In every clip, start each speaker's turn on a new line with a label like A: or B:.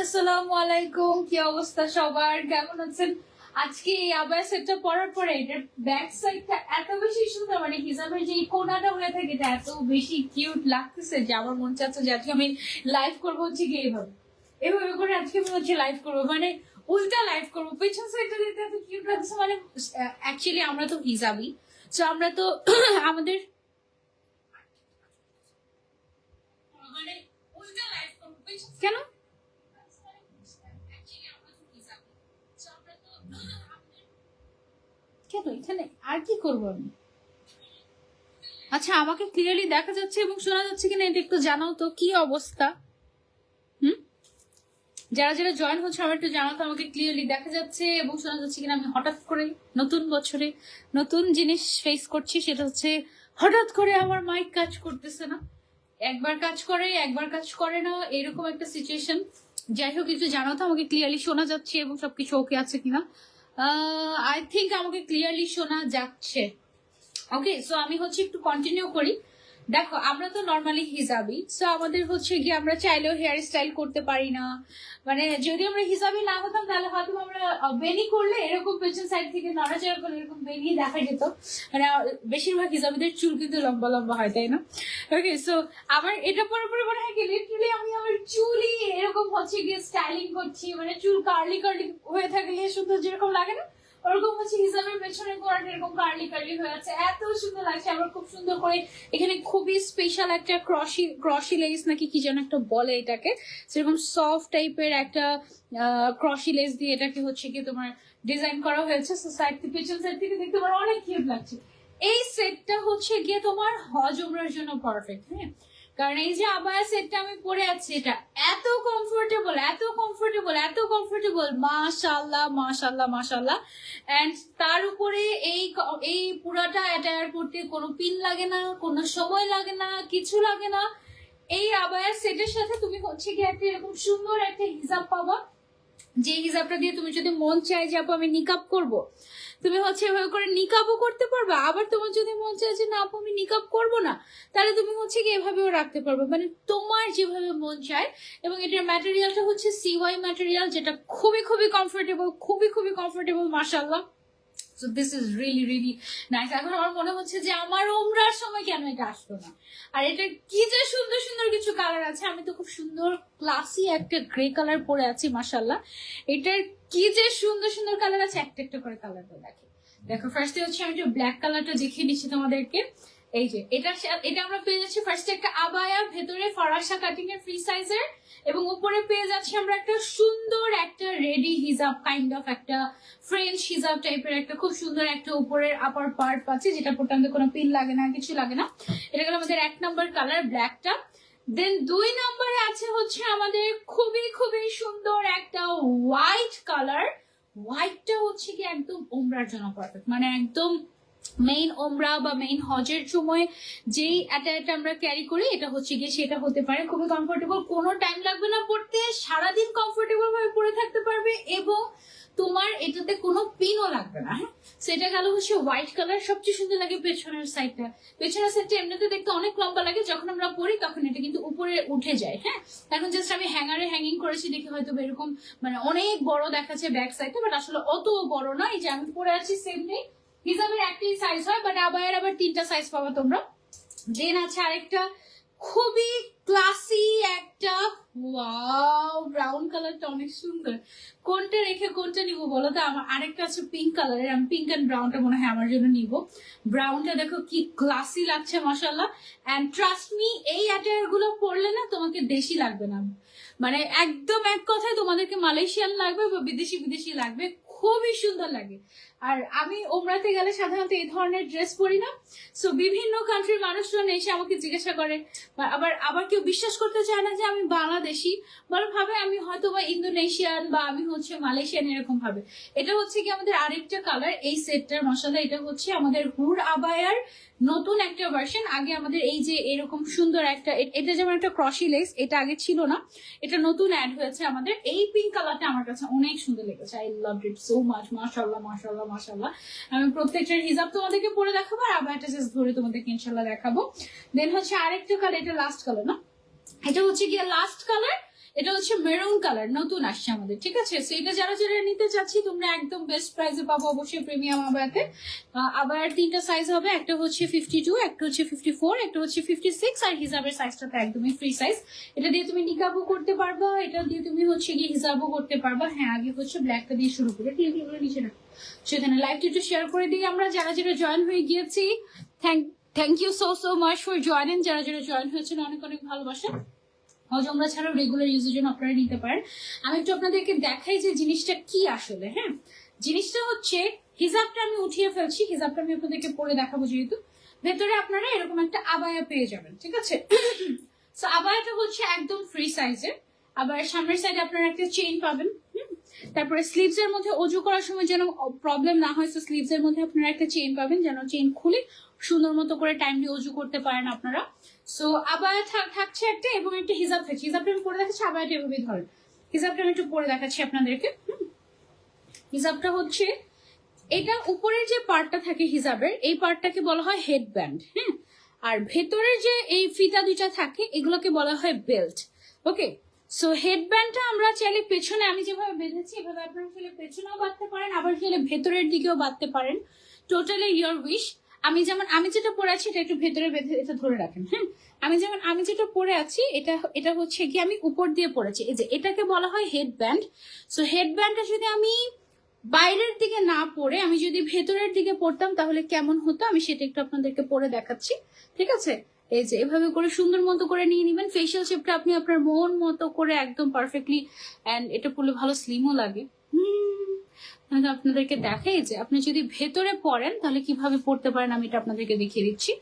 A: আসসালামু আলাইকুম, কি অবস্থা সবার, কেমন আছেন? আজকে এই আবায়া সেটটা পরার পরে এটার ব্যাক সাইডটা এত বেশি সুন্দর, মানে হিজাবের যে কোনাটা হয়ে থাকে এটা এত বেশি কিউট লাগতেছে যে আমার মন চাচ্ছে যে আজকে আমি লাইভ করবো হচ্ছে কি এইভাবে এভাবে করে আজকে আমি হচ্ছে লাইভ করবো, মানে উল্টা লাইভ করবো। পেছন সাইডটা দেখতে এত কিউট লাগছে, মানে অ্যাকচুয়ালি আমরা তো হিজাবি, তো আমরা তো আমাদের মানে উল্টা লাইভ করবো কেন কেন এখানে আর কি করবো আমি? আচ্ছা, আমাকে ক্লিয়ারলি দেখা যাচ্ছে এবং শোনা যাচ্ছে কিনা এটা একটু জানাও তো, কি অবস্থা? হুম, যারা যারা জয়েন হচ্ছে আমার একটু জানাও তো, আমাকে ক্লিয়ারলি দেখা যাচ্ছে এবং শোনা যাচ্ছে কিনা। আমি হঠাৎ করে নতুন বছরে নতুন জিনিস ফেস করছি, সেটা হচ্ছে হঠাৎ করে আমার মাইক কাজ করতেছে না, একবার কাজ করে একবার কাজ করে না, এরকম একটা সিচুয়েশন। যাই হোক, কিছু জানাও তো আমাকে ক্লিয়ারলি শোনা যাচ্ছে এবং সবকিছু ওকে আছে কিনা। আই থিঙ্ক আমাকে ক্লিয়ারলি শোনা যাচ্ছে। ওকে, সো আমি হচ্ছে একটু কন্টিনিউ করি। দেখো, আমরা তো নর্মালি হিজাবি, সো আমাদের হচ্ছে গিয়ে আমরা চাইলেও হেয়ার স্টাইল করতে পারি না। মানে যদি আমরা হিজাবি না হতাম তাহলে হয়তো আমরা বেনি করলে এরকম পেছন সাইড থেকে নড়াচড়া করলে এরকম বেনি দেখা যেত। মানে বেশিরভাগ হিজাবিদের চুল কিন্তু লম্বা লম্বা হয়, তাই না? ওকে, সো আমার এটা পরে পরে মনে হয় কি লিটারালি আমি আমার চুলই এরকম হচ্ছে গিয়ে স্টাইলিং করছি, মানে চুল কার্লি কার্লি হয়ে থাকলে সুন্দর যেরকম লাগে না, ওরকম হচ্ছে হিজাবের পেছনে কোয়ার্ড এরকম কার্লি কার্লি হয়ে আছে, এত সুন্দর লাগছে। আমার খুব সুন্দর করে এখানে খুবই স্পেশাল একটা ক্রসি লেস নাকি কি যেন একটা বলে এটাকে, সেরকম সফট টাইপের একটা ক্রসি লেস দিয়ে এটাকে হচ্ছে কি তোমার ডিজাইন করা হয়েছে। সাইড থেকে পেছন সাইড থেকে দেখতে পারো অনেক কিউট লাগছে। এই সেটটা হচ্ছে গিয়ে তোমার হজ উমরার জন্য পারফেক্ট। হ্যাঁ, কারণ এই যে আবায়া সেটটা আমি পরে আছি এটা এত কমফোর্টেবল, এত কমফোর্টেবল, এত কমফোর্টেবল, মাশাআল্লাহ মাশাআল্লাহ মাশাআল্লাহ। এন্ড তার উপরে এই পুরাটা অ্যাটায়ার করতে কোনো পিন লাগে না, কোনো সময় লাগে না, কিছু লাগে না। এই আবায়ার সেটের সাথে তুমি হচ্ছে কি একটা এরকম সুন্দর একটা হিজাব পাবা, যে হিজাবটা দিয়ে তুমি যদি মন চায় যে আপু আমি নিকাব করব, তুমি হচ্ছে এভাবে করে নিকাবও করতে পারবে। আবার তোমার যদি মন চায় যে না আপু আমি নিকাব করব না, তাহলে তুমি হচ্ছে কি এভাবেও রাখতে পারবে, মানে তোমার যেভাবে মন চায়। এবং এটার ম্যাটেরিয়ালটা হচ্ছে সিওয়াই ম্যাটেরিয়াল, যেটা খুবই খুবই কমফোর্টেবল, খুবই খুবই কমফোর্টেবল, মাশাআল্লাহ। So this is really really nice. এখন আমার মনে হচ্ছে যে আমার উমরার সময় কেন এটা আসলো না। আর এটা কি যে সুন্দর সুন্দর কিছু কালার আছে, আমি তো খুব সুন্দর ক্লাসি একটা গ্রে কালার পরে আছি, মাশাআল্লাহ। এটার কি যে সুন্দর সুন্দর কালার আছে, একটা একটা করে কালারটা দেখে দেখো। ফার্স্টে হচ্ছে আমি একটু ব্ল্যাক কালারটা দেখিয়ে নিচ্ছি তোমাদেরকে। এই যে এটা আমরা পেয়ে যাচ্ছি ফার্স্টে একটা আবায়া, ভেতরে ফরাসা কাটিং এর ফ্রি সাইজের, এবং উপরে পেয়ে যাচ্ছি আমরা একটা সুন্দর একটা রেডি হিজাব, কাইন্ড অফ একটা ফ্রেঞ্চ হিজাব টাইপের একটা খুব সুন্দর একটা উপরের আপার পার্ট পাচ্ছি, যেটা পড়তে আমাদের কোনো পিন লাগে না, কিছু লাগে না। এটা গেল আমাদের 1 নাম্বার কালার ব্ল্যাকটা। দেন 2 নম্বরে আছে হচ্ছে আমাদের খুবই খুবই সুন্দর একটা হোয়াইট কালার। হোয়াইটটা হচ্ছে কি একদম ওমরার জন্য পারফেক্ট, মানে একদম মেইন ওমরা বা মেইন হজের সময় যেই অ্যাটায়ারটা আমরা ক্যারি করি এটা হচ্ছে গিয়ে সেটা হতে পারে। খুবই কমফোর্টেবল, কোনো টাইম লাগবে না পড়তে, সারাদিন কমফোর্টেবল ভাবে পরে থাকতে পারবে, এবং তোমার এটাতে কোনো পিনও লাগবে না। হ্যাঁ, সেটা গেল হচ্ছে হোয়াইট কালার। সবচেয়ে সুন্দর লাগে পেছনের সাইডটা। পেছনের সাইডটা এমনিতে দেখতে অনেক লম্বা লাগে, যখন আমরা পরি তখন এটা কিন্তু উপরে উঠে যায়। হ্যাঁ, এখন জাস্ট আমি হ্যাঙ্গারে হ্যাঙ্গিং করেছি দেখে হয়তো এরকম মানে অনেক বড় দেখাচ্ছে ব্যাক সাইডটা, বাট আসলে অত বড় না। এই যে আমি পরে আছি সেম নেই, হিজাবের একটাই সাইজ হয়, বাট আবায়ের আবার 3টা সাইজ পাবা তোমরা। দেন আছে আরেকটা খুবই ক্লাসি একটা, ওয়াও ব্রাউন কালারটা অনেক সুন্দর। কোনটা রেখে কোনটা নিব বলো তো? আমার আরেকটা আছে পিঙ্ক কালারের, আমি পিঙ্ক এন্ড ব্রাউনটা মনে হয় আমার জন্য নিব। ব্রাউনটা দেখো কি ক্লাসি লাগছে, মাশাআল্লাহ। এন্ড ট্রাস্ট মি, এই অ্যাটায়ার গুলো পরলে না তোমাকে দেশি লাগবে না, মানে একদম এক কথায় তোমাদেরকে মালয়েশিয়ান লাগবে বা বিদেশি বিদেশি লাগবে, খুবই সুন্দর লাগে। আর আমি ওমরাতে গেলে সাধারণত এই ধরনের ড্রেস পরি না, সো বিভিন্ন কান্ট্রির মানুষজন এসে আমাকে জিজ্ঞাসা করে, আবার আবার কেউ বিশ্বাস করতে চায় না যে আমি বাংলাদেশি, বলে ভাবে আমি হয়তো বা ইন্দোনেশিয়ান বা আমি হচ্ছে মালয়েশিয়ান, এরকম ভাবে। এটা হচ্ছে কি আমাদের আরেকটা কালার এই সেটটার, মশালা। এটা হচ্ছে আমাদের হুর আবায়ার নতুন একটা ভার্সন। আগে আমাদের এই যে এরকম সুন্দর একটা, এটা যেমন একটা ক্রসি লেস, এটা আগে ছিল না, এটা নতুন অ্যাড হয়েছে আমাদের। এই পিঙ্ক কালারটা আমার কাছে অনেক সুন্দর লেগেছে, I love it so much, মাশাআল্লাহ মাশাআল্লাহ মাশাআল্লাহ। আমি প্রত্যেকটার হিজাব তোমাদেরকে পরে দেখাবো, আর আবার একটা জাস্ট ধরে তোমাদেরকে ইনশাআল্লাহ দেখাবো। দেন হচ্ছে আরেকটা কালার, এটা লাস্ট কালার না, এটা হচ্ছে গিয়ে লাস্ট কালার। এটা হচ্ছে মেরুন কালার, নতুন আসছে আমাদের, ঠিক আছে। সো এটা যারা যারা নিতে চাচ্ছি তোমরা একদম বেস্ট প্রাইসে পাবো অবশ্যই প্রিমিয়াম আবায়াতে। আবার 3টা সাইজ হবে, একটা হচ্ছে 52, একটা হচ্ছে 54, একটা হচ্ছে 56, আর হিজাবের সাইজটা তো একদমই ফ্রি সাইজ। এটা দিয়ে তুমি নিকাবও করতে পারবা, এটা দিয়ে তুমি হচ্ছে গিয়ে হিজাবও করতে পারবা। হ্যাঁ, আগে হচ্ছে ব্ল্যাকটা দিয়ে শুরু করে টিভিগুলো নিচে রাখো, সেখানে লাইভটা একটু শেয়ার করে দিই। আমরা যারা যারা জয়েন হয়ে গিয়েছি, thank you so much for joining. যারা যারা জয়েন হয়েছেন অনেক অনেক ভালোবাসা। হজমরা ছাড়াও রেগুলার ইউজের জন্য আপনারা নিতে পারেন। আমি একটু আপনাদেরকে দেখাই যে জিনিসটা কি আসলে। হ্যাঁ, জিনিসটা হচ্ছে হিজাবটা আমি উঠিয়ে ফেলছি, হিজাবটা আমি আপনাদেরকে পরে দেখাবো। যেহেতু ভেতরে আপনারা এরকম একটা আবায়া পেয়ে যাবেন, ঠিক আছে। সো আবায়াটা হচ্ছে একদম ফ্রি সাইজের। আবার সামনের সাইডে আপনারা একটা চেইন পাবেন। তারপরে স্লিভস এর মধ্যে অজু করার সময় যেন প্রবলেম না হয়, তো স্লিভস এর মধ্যে আপনারা একটা চেইন পাবেন, যেন চেইন খুলে সুন্দর মতো করে টাইমলি অজু করতে পারেন আপনারা। সো আবায়া থাকছে একটা, এবং একটা হিজাব থাকছে। হিজাবটা আমি পরে দেখাচ্ছি, আবায়াটা এভাবেই ধরেন। হিজাবটা আমি একটু পরে দেখাচ্ছি আপনাদেরকে। হিজাবটা হচ্ছে এটা উপরের যে পার্টটা থাকে হিজাবের, এই পার্টটাকে বলা হয় হেড ব্যান্ড। হ্যাঁ, আর ভেতরের যে এই ফিতা দুইটা থাকে এগুলোকে বলা হয় বেল্ট। ওকে, সো হেড ব্যান্ডটা আমরা চাইলে পেছনে, আমি যেভাবে বেঁধেছি এভাবে আপনারা চাইলে পেছনেও বাঁধতে পারেন, আবার চাইলে ভেতরের দিকেও বাঁধতে পারেন। Totally your wish. আমি যেটা পরে আছি এটা একটু ভেতরে বেঁধে এটা ধরে রাখেন। হ্যাঁ, আমি যেটা পরে আছি এটা হচ্ছে কি আমি উপর দিয়ে পরেছি, এই যে এটাকে বলা হয় হেড ব্যান্ড। সো হেড ব্যান্ডটা যদি আমি বাইরের দিকে না পরে আমি যদি ভেতরের দিকে পড়তাম তাহলে কেমন হতো, আমি সেটা একটু আপনাদেরকে পরে দেখাচ্ছি, ঠিক আছে। এই যে এভাবে করে সুন্দর মতো করে নিয়ে নিবেন। ফেশিয়াল শেপটা আপনি আপনার মন মতো করে একদম পারফেক্টলি, এন্ড এটা পরলে ভালো স্লিমও লাগে। আপনাদেরকে দেখাই যে আপনি যদি ভেতরে পড়েন তাহলে কিভাবে পড়তে পারেন, আমি এটা আপনাদেরকে দেখিয়ে দিচ্ছি।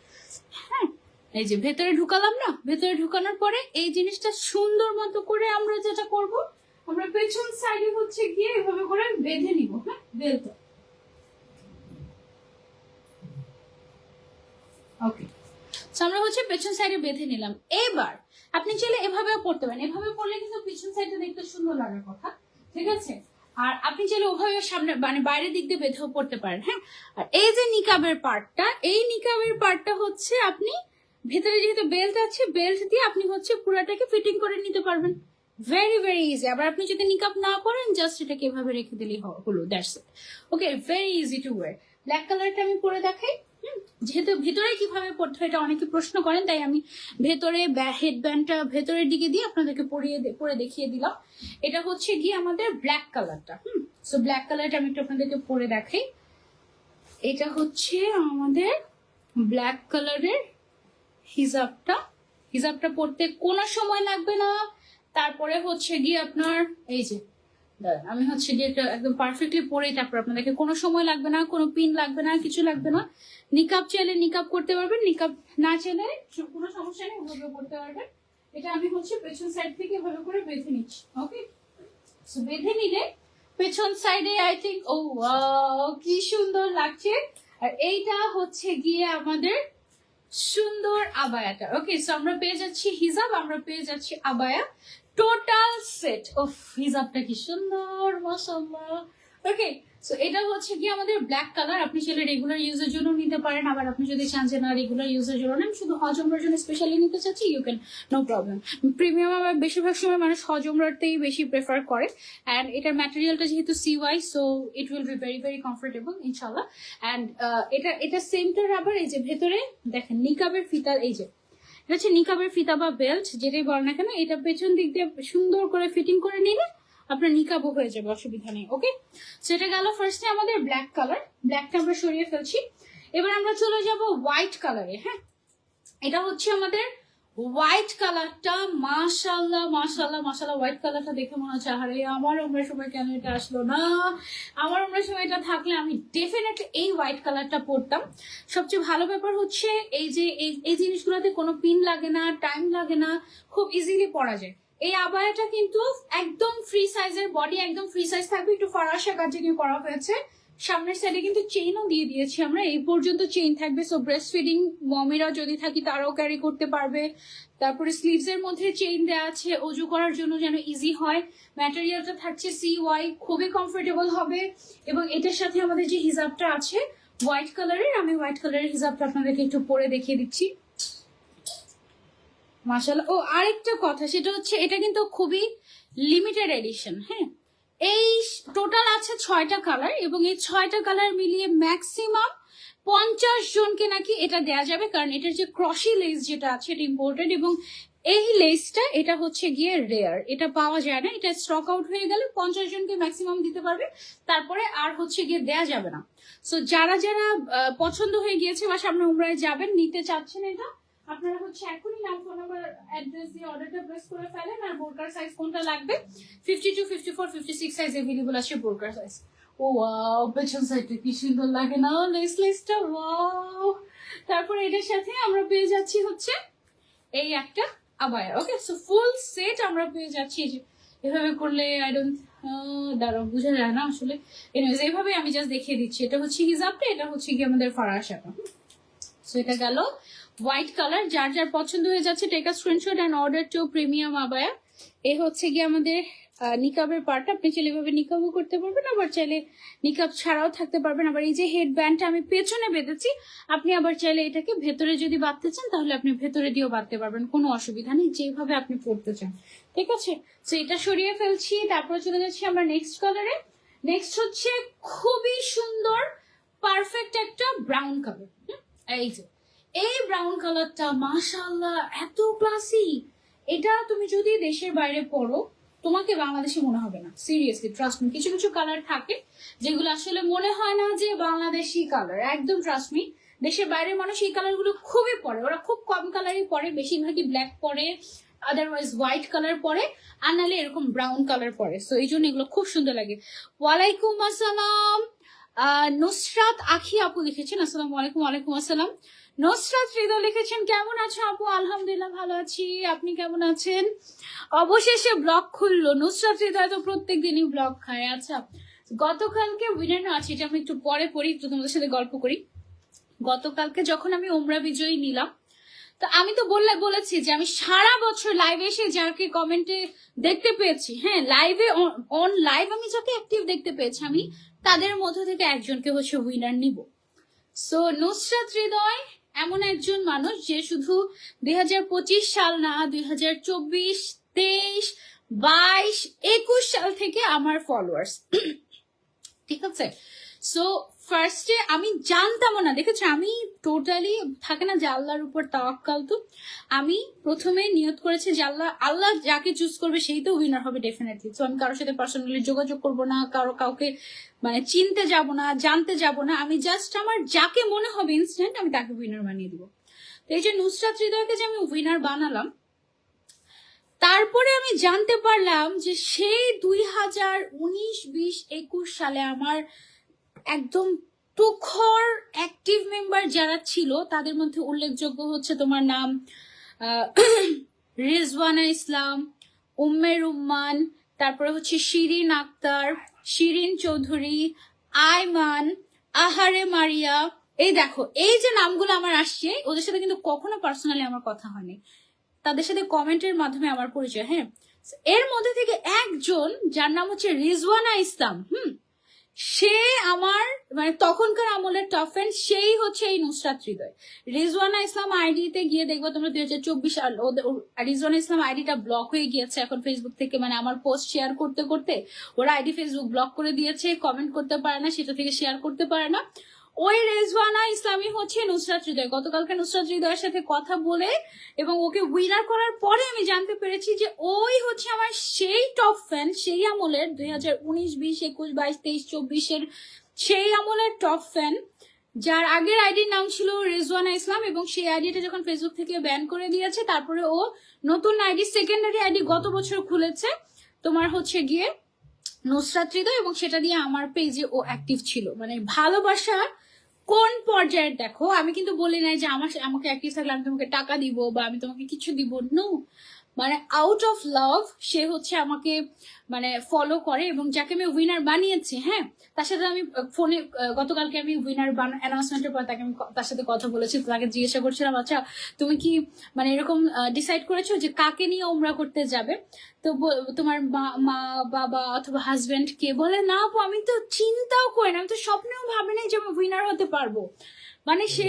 A: হ্যাঁ, এই যে ভেতরে ঢুকালাম না, ভেতরে ঢুকানোর পরে এই জিনিসটা সুন্দর মতো করে আমরা যেটা করব, আমরা পেছন সাইডে হচ্ছে গিয়ে এভাবে করে বেঁধে নিব। হ্যাঁ, বেল্টটা ওকে। আমরা হচ্ছে পেছন সাইডে বেঁধে নিলাম। এবার আপনি চাইলে এভাবেও পড়তে পারেন, এভাবে পড়লে কিন্তু পেছন সাইডে দেখতে সুন্দর লাগার কথা, ঠিক আছে। আর আপনি চাইলে ওভাবে সামনে মানে বাইরের দিক দিয়ে বেঁধেও পড়তে পারেন। হ্যাঁ, আর এই যে নিকাবের পার্টটা, এই নিকাবের পার্টটা হচ্ছে আপনি ভেতরে যেহেতু বেল্ট আছে, বেল্ট দিয়ে আপনি হচ্ছে পুরাটাকে ফিটিং করে নিতে পারবেন। Very very easy. আবার আপনি যদি নিকাব না পরেন, জাস্ট এটাকে এভাবে রেখে দিলেই হলো, that's it. Okay, very easy to wire. Black কালারটা আমি পরে দেখাই। যেহেতু ভেতরে কিভাবে পড়তে হয় এটা অনেকে প্রশ্ন করেন, তাই আমি ভেতরে হেড ব্যান্ডটা ভেতরের দিকে দিয়ে আপনাদেরকে পরে দেখিয়ে দিলাম। এটা হচ্ছে গিয়ে আমাদের ব্ল্যাক কালারটা। সো ব্ল্যাক কালারটা আমি একটু আপনাদেরকে পরে দেখাই। এটা হচ্ছে আমাদের ব্ল্যাক কালারের হিজাবটা পড়তে কোনো সময় লাগবে না। তারপরে হচ্ছে গিয়ে আপনার এই যে আমি হচ্ছে গিয়ে একদম পারফেক্টলি পরে, তারপর আপনাদেরকে কোনো সময় লাগবে না, কোনো পিন লাগবে না, কিছু লাগবে না। নিকাব চাইলে নিকাব করতে পারবেন, নিকাব না চাইলে কোনো সমস্যা নেই, ওভাবে করতে পারবেন। এটা আমি হচ্ছে পেছন সাইড থেকে এভাবে করে বেঁধে নিচ্ছি। ওকে, সো বেঁধে নিলে পেছন সাইডে আই থিঙ্ক ও কি সুন্দর লাগছে। আর এইটা হচ্ছে গিয়ে আমাদের সুন্দর আবায়াটা। ওকে, সো আমরা পেয়ে যাচ্ছি হিজাব, আমরা পেয়ে যাচ্ছি আবায়া, টোটাল সেট। অফ, হিজাবটা কি সুন্দর, মাশাআল্লাহ। ওকে, সো এটা হচ্ছে কি আমাদের ব্ল্যাক কালার। আপনি চাইলে রেগুলার ইউজের জন্য নিতে পারেন, আবার আপনি যদি চান যে না রেগুলার ইউজের জন্য আমি শুধু হজ উমরার জন্য স্পেশালি নিতে চাচ্ছি, you can, no problem. Premium আবার বেশিরভাগ সময় মানুষ হজ উমরাতেই বেশি প্রেফার করে। অ্যান্ড এটার ম্যাটেরিয়ালটা যেহেতু CY, so it will be very very comfortable ইনশাল্লাহ। অ্যান্ড এটা সেমটা রাবার। এই যে ভেতরে দেখেন নিকাবের ফিতা, এই যে এটা হচ্ছে নিকাবের ফিতা বা বেল্ট যেটাই বল না কেন, এটা পেছন দিক দিয়ে সুন্দর করে ফিটিং করে নিলে আপনার নিকাবও হয়ে যাবে, অসুবিধা নেই। ওকে, সেটা গেল ফার্স্টে আমাদের ব্ল্যাক কালার। ব্ল্যাকটা আমরা সরিয়ে ফেলছি। এবার আমরা চলে যাব হোয়াইট কালারে। হ্যাঁ, এটা হচ্ছে আমাদের হোয়াইট কালারটা। মাশাআল্লাহ মাশাআল্লাহ মাশাআল্লাহ, হোয়াইট কালারটা দেখে মনে হচ্ছে আরে আমার উমরার সময় কেন এটা আসলো না, আমার উমরার সময় এটা থাকলে আমি ডেফিনেটলি এই হোয়াইট কালারটা পরতাম। সবচেয়ে ভালো ব্যাপার হচ্ছে এই যে এই জিনিসগুলোতে কোনো পিন লাগে না, টাইম লাগে না, খুব ইজিলি পরা যায়। এই আবায়াটা কিন্তু একদম ফ্রি সাইজের, বডি একদম ফ্রি সাইজ থাকবে, একটু ফরাসা কাটিং করা হয়েছে। সামনের সাইডে কিন্তু চেইনও দিয়ে দিয়েছি আমরা, এই পর্যন্ত চেইন থাকবে। সো ব্রেস্ট ফিডিং মমিরা যদি থাকি তারাও ক্যারি করতে পারবে। তারপরে স্লিভস এর মধ্যে চেইন দেওয়া আছে অজু করার জন্য যেন ইজি হয়। ম্যাটেরিয়ালটা থাকছে CY, খুবই কমফোর্টেবল হবে। এবং এটার সাথে আমাদের যে হিজাবটা আছে হোয়াইট কালারের, আমি হোয়াইট কালারের হিজাবটা আপনাদেরকে একটু পরে দেখিয়ে দিচ্ছি। মাশাআল্লাহ। ও আরেকটা কথা, সেটা হচ্ছে এটা কিন্তু খুবই লিমিটেড এডিশন। হ্যাঁ, এই টোটাল আছে 6টা কালার এবং এই 6টা কালার মিলিয়ে ম্যাক্সিমাম 50 জনকে নাকি এটা দেয়া যাবে, কারণ এটার যে ক্রসি লেস যেটা আছে এটা ইম্পোর্টেড এবং এই লেসটা এটা হচ্ছে গিয়ে রেয়ার, এটা পাওয়া যায় না। এটা স্টক আউট হয়ে গেলে 50 জনকে ম্যাক্সিমাম দিতে পারবে, তারপরে আর হচ্ছে গিয়ে দেয়া যাবে না। সো যারা যারা পছন্দ হয়ে গিয়েছে বা সামনে উমরায় যাবেন, নিতে চাচ্ছেন এটা, আপনারা হচ্ছে এখনই নাম, ফোন নাম্বার, অ্যাড্রেস দিয়ে অর্ডারটা প্লেস করে ফেলেন। আর বোরকার সাইজ কোনটা লাগবে? 52, 54, 56 সাইজ अवेलेबल আছে বোরকার সাইজ। ও ওয়াও, পেছন সাইডটা কি সুন্দর লাগে না লেসটা, ওয়াও। তারপর এটার সাথে আমরা পেয়ে যাচ্ছি হচ্ছে এই একটা আবায়া। ওকে, সো ফুল সেট আমরা পেয়ে যাচ্ছি। এভাবে করলে আই ডোন্ট, দাঁড়াও বোঝা যায় না আসলে। এনিওয়েজ এইভাবে আমি জাস্ট দেখিয়ে দিচ্ছি। এটা হচ্ছে হিজাবটা, এটা হচ্ছে কি আমাদের ফারাশাটা। সো এটা গেল হোয়াইট কালার। যার যার পছন্দ হয়ে যাচ্ছে take a screenshot and order two premium abaya. এই হচ্ছে গিয়ে আমাদের নিকাবের পার্ট। আপনি চাইলে এভাবে নিকাবও করতে পারবেন, আবার চাইলে নিকাব ছাড়াও থাকতে পারবেন। আবার এই যে হেড ব্যান্ডটা আমি পেছনে বেঁধেছি, আপনি আবার চাইলে এটাকে ভেতরে যদি বাঁধতে চান তাহলে আপনি ভেতরে দিয়েও বাঁধতে পারবেন, কোনো অসুবিধা নেই, যেভাবে আপনি পড়তে চান। ঠিক আছে, তো এটা সরিয়ে ফেলছি। তারপরে চলে যাচ্ছি আমরা নেক্সট কালারে। নেক্সট হচ্ছে খুবই সুন্দর পারফেক্ট একটা ব্রাউন কালার। এই যে এই ব্রাউন কালারটা মাশাআল্লাহ এত ক্লাসি। এটা তুমি যদি দেশের বাইরে পড়ো তোমাকে বাংলাদেশি মনে হবে না, সিরিয়াসলি ট্রাস্ট মি। কিছু কিছু কালার থাকে যেগুলো আসলে মনে হয় না যে বাংলাদেশি কালার, একদম ট্রাস্ট মি। দেশের বাইরের মানুষ এই কালার গুলো খুবই পরে, ওরা খুব কম কালারই পরে, বেশিরভাগই ব্ল্যাক পরে, আদারওয়াইজ হোয়াইট কালার পরে, আর নাহলে এরকম ব্রাউন কালার পরে। সো এই জন্য এগুলো খুব সুন্দর লাগে। ওয়ালাইকুম আসসালাম, নুসরাত আখি আপু লিখেছেন, আসসালামু আলাইকুম। ওয়ালাইকুম আসসালাম। নুসরাত হৃদয় লিখেছেন, কেমন আছো আপু? আলহামদুলিল্লাহ ভালো আছি, আপনি কেমন আছেন? অবশেষে ব্লগ খুললো। নুসরাত হৃদয় তো প্রত্যেক দিনই ব্লগ খায়। আচ্ছা, গতকালকে উইনার আছে, এটা আমি একটু পরে পড়ি, একটু তোমাদের সাথে গল্প করি। গতকালকে যখন আমি উমরা বিজয়ী নিলাম, তো আমি তো বলেছি যে আমি সারা বছর লাইভে এসে যাকে কমেন্টে দেখতে পেয়েছি, হ্যাঁ লাইভে অন লাইভ আমি যাকে অ্যাক্টিভ দেখতে পেয়েছি, আমি তাদের মধ্য থেকে একজনকে হচ্ছে উইনার নিব। সো নুসরাত হৃদয় এমন একজন মানুষ যে শুধু 2025 সাল না, 2024, 23, 22, 21 সাল থেকে আমার ফলোয়ার্স। ঠিক আছে, সো ফার্স্টে আমি জানতামও না, দেখেছো আমি টোটালি থাকে না যে আল্লাহর উপর তাওয়াক্কাল। তো আমি প্রথমে নিয়ত করেছি যে আল্লাহ যাকে চুজ করবে সেই তো উইনার হবে ডেফিনেটলি। সো আমি কারোর সাথে পার্সোনালি যোগাযোগ করবো না, কাউকে মানে চিনতে যাব না, জানতে যাব না, আমি জাস্ট আমার যাকে মনে হবে ইনস্ট্যান্ট আমি তাকে উইনার বানিয়ে দিব। তো এই যে নুসরাত হৃদয়কে যে আমি উইনার বানালাম, তারপরে আমি জানতে পারলাম যে সেই 2019, 20, 21 সালে আমার একদম তুখর অ্যাক্টিভ মেম্বার যারা ছিল তাদের মধ্যে উল্লেখযোগ্য হচ্ছে তোমার নাম রিজওয়ানা ইসলাম, উম্মে রুম্মান, তারপরে হচ্ছে শিরিন আক্তার, শিরিন চৌধুরী, আয়মান, আহারে মারিয়া। এই দেখো এই যে নামগুলো আমার আসছে, ওদের সাথে কিন্তু কখনো পার্সোনালি আমার কথা হয়নি, তাদের সাথে কমেন্টের মাধ্যমে আমার পরিচয়। হ্যাঁ, এর মধ্যে থেকে একজন যার নাম হচ্ছে রিজওয়ানা ইসলাম, সে আমার মানে তখনকার আমলের টপ ফ্রেন্ড, সেই হচ্ছে এই নুসরাত হৃদয়। রিজওয়ানা ইসলাম আইডিতে গিয়ে দেখবো তোমরা 2024 সাল, রিজওয়ানা ইসলাম আইডিটা ব্লক হয়ে গিয়েছে এখন ফেসবুক থেকে, মানে আমার পোস্ট শেয়ার করতে করতে ওরা আইডি ফেসবুক ব্লক করে দিয়েছে, কমেন্ট করতে পারে না, সেটা থেকে শেয়ার করতে পারে না। ওই রেজওয়ানা ইসলামই হচ্ছে নুসরাত হৃদয়। গতকালকে নুসরাত হৃদয়ের সাথে কথা বলে এবং ওকে উইনার করার পরে আমি জানতে পেরেছি যে ওই হচ্ছে আমার সেই টপ ফ্যান, সেই আমলের 2019, 20, 21, 22, 23, 24 সেই আমলের টপ ফ্যান, যার আগের আইডির নাম ছিল রেজওয়ানা ইসলাম এবং সেই আইডিটা যখন ফেসবুক থেকে ব্যান করে দিয়েছে, তারপরে ও নতুন আইডি, সেকেন্ডারি আইডি গত বছর খুলেছে তোমার হচ্ছে গিয়ে নুসরাত হৃদয়, এবং সেটা দিয়ে আমার পেজে ও অ্যাক্টিভ ছিল। মানে ভালোবাসা কোন পর্যায়ের দেখো, আমি কিন্তু বলি নাই যে আমাকে অ্যাক্টিভ থাকলে আমি তোমাকে টাকা দিব বা আমি তোমাকে কিছু দিব, নো, মানে আউট অফ লাভ সে হচ্ছে আমাকে মানে ফলো করে এবং যাকে আমি উইনার বানিয়েছি, হ্যাঁ তার সাথে আমি ফোনে গতকালকে আমি উইনার অ্যানাউন্সমেন্টের পর তাকে আমি তার সাথে কথা বলেছি, তাকে জিজ্ঞাসা করছিলাম আচ্ছা তুমি কি মানে এরকম ডিসাইড করেছো যে কাকে নিয়ে উমরা করতে যাবে, তো তোমার মা বাবা অথবা হাজবেন্ড কে? বলে না আপু আমি তো চিন্তাও করি না, আমি তো স্বপ্নেও ভাবি নাই যে আমি উইনার হতে পারবো। মানে সে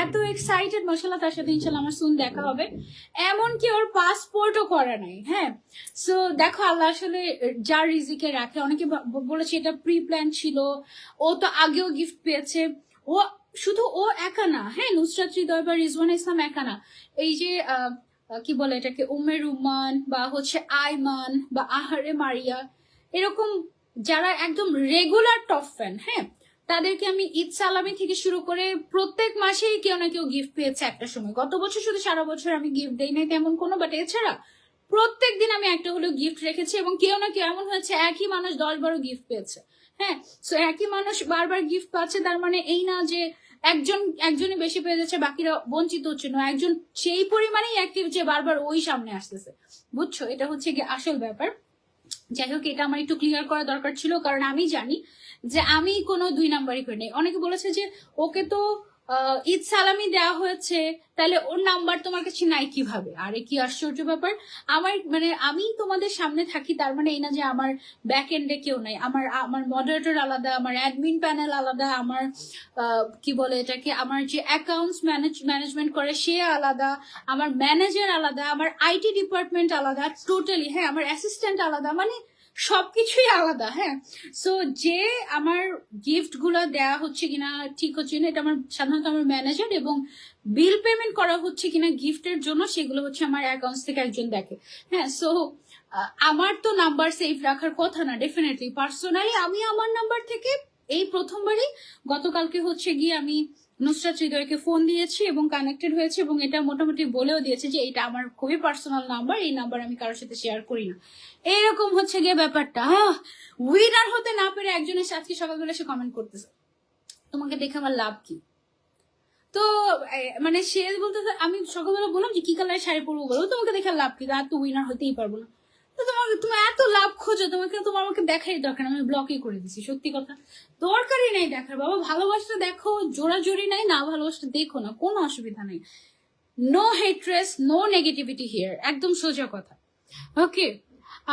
A: এত এক্সাইটেড, মাশাআল্লাহ, তার সাথে ইনশাআল্লাহ আমার সুন দেখা হবে। এমনকি ওর পাসপোর্টও করে নাই। হ্যাঁ, সো দেখো আল্লাহ আসলে যার রিজিকে রাখে। অনেকে বলেছে এটা প্রি প্ল্যান ছিল, ও তো আগেও গিফট পেয়েছে। ও শুধু ও একা না, হ্যাঁ, নুসরাত হৃদয় বা রিজওয়ানা ইসলাম একা না। এই যে কি বলে এটাকে, উম্মে রুমান বা হচ্ছে আইমান বা আহারে মারিয়া, এরকম যারা একদম রেগুলার টপ ফ্যান, হ্যাঁ, তাদেরকে আমি ঈদ সালামি থেকে শুরু করে প্রত্যেক মাসেই কেউ না কেউ গিফট পেয়েছে একটা সময়। গত বছর শুধু সারা বছর আমি গিফট দেই নাই তেমন কোনো, বাট এছাড়া প্রত্যেক দিন আমি একটা হলেও গিফট রেখেছি, এবং কেউ না কেউ এমন হয়েছে একই মানুষ 10-12 গিফট পেয়েছে। হ্যাঁ, সো একই মানুষ বারবার গিফট পাচ্ছে, তার মানে এই না যে একজনই বেশি পেয়ে যাচ্ছে বাকিরা বঞ্চিত হচ্ছে না, একজন সেই পরিমাণেই অ্যাক্টিভ যে বারবার ওই সামনে আসতেছে। বুঝছো, এটা হচ্ছে কি আসল ব্যাপার। যাই হোক, এটা আমার একটু ক্লিয়ার করা দরকার ছিল, কারণ আমি জানি যে আমি কোনো 2 নাম্বারই করি নাই। অনেকে বলেছে যে ওকে তো ঈদ সালামি দেওয়া হয়েছে, তাহলে ওর নাম্বার তোমার কাছে নাই কিভাবে? আরে কি আশ্চর্য ব্যাপার! আমার মানে আমি তোমাদের সামনে থাকি, তার মানে এই না যে আমার ব্যাক এন্ডে কেউ নাই। আমার মডারেটর আলাদা, আমার অ্যাডমিন প্যানেল আলাদা, আমার কি বলে এটাকে, আমার যে অ্যাকাউন্টস ম্যানেজমেন্ট করে সে আলাদা, আমার ম্যানেজার আলাদা, আমার আইটি ডিপার্টমেন্ট আলাদা, টোটালি, হ্যাঁ, আমার অ্যাসিস্ট্যান্ট আলাদা, মানে সবকিছুই আলাদা। হ্যাঁ, সো যে আমার গিফট গুলো দেওয়া হচ্ছে কিনা ঠিক হচ্ছে না, এটা আমার সাধারণত আমার ম্যানেজার, এবং বিল পেমেন্ট করা হচ্ছে কিনা গিফটের জন্য সেগুলো হচ্ছে আমার অ্যাকাউন্টস থেকে একজন দেখে। হ্যাঁ, সো আমার তো নাম্বার সেভ রাখার কথা না, ডেফিনেটলি পার্সোনালি আমি আমার নাম্বার থেকে এই প্রথমবারই গতকালকে হচ্ছে গিয়ে আমি নুসরাত হৃদয়কে ফোন দিয়েছি এবং কানেক্টেড হয়েছে, এবং এটা মোটামুটি বলেও দিয়েছে যে এটা আমার খুবই পার্সোনাল নাম্বার, এই নাম্বার আমি কারোর সাথে শেয়ার করি না। এইরকম হচ্ছে গিয়ে ব্যাপারটা। উইনার হতে না পেরে একজনের সাথে সকালবেলা সে কমেন্ট করতেছে তোমাকে দেখে আমার লাভ কি? তো মানে সে বলতে, আমি সকালবেলা বললাম যে কি কালার শাড়ি পরবো বলো, তোমাকে দেখে লাভ কি, আর তো উইনার হতেই পারবো না। তো তুমি এত লাভ খোঁজো, তোমার আমাকে দেখাই দরকার, আমি ব্লকই করে দিছি। সত্যি কথা, দরকারই নাই দেখার বাবা। ভালোবাসতে দেখো, জোরাজোরি নাই, না ভালোবাসতে দেখো না, কোনো অসুবিধা নেই। নো হেট্রেস, নো নেগেটিভিটি হিয়ার, একদম সোজা কথা। ওকে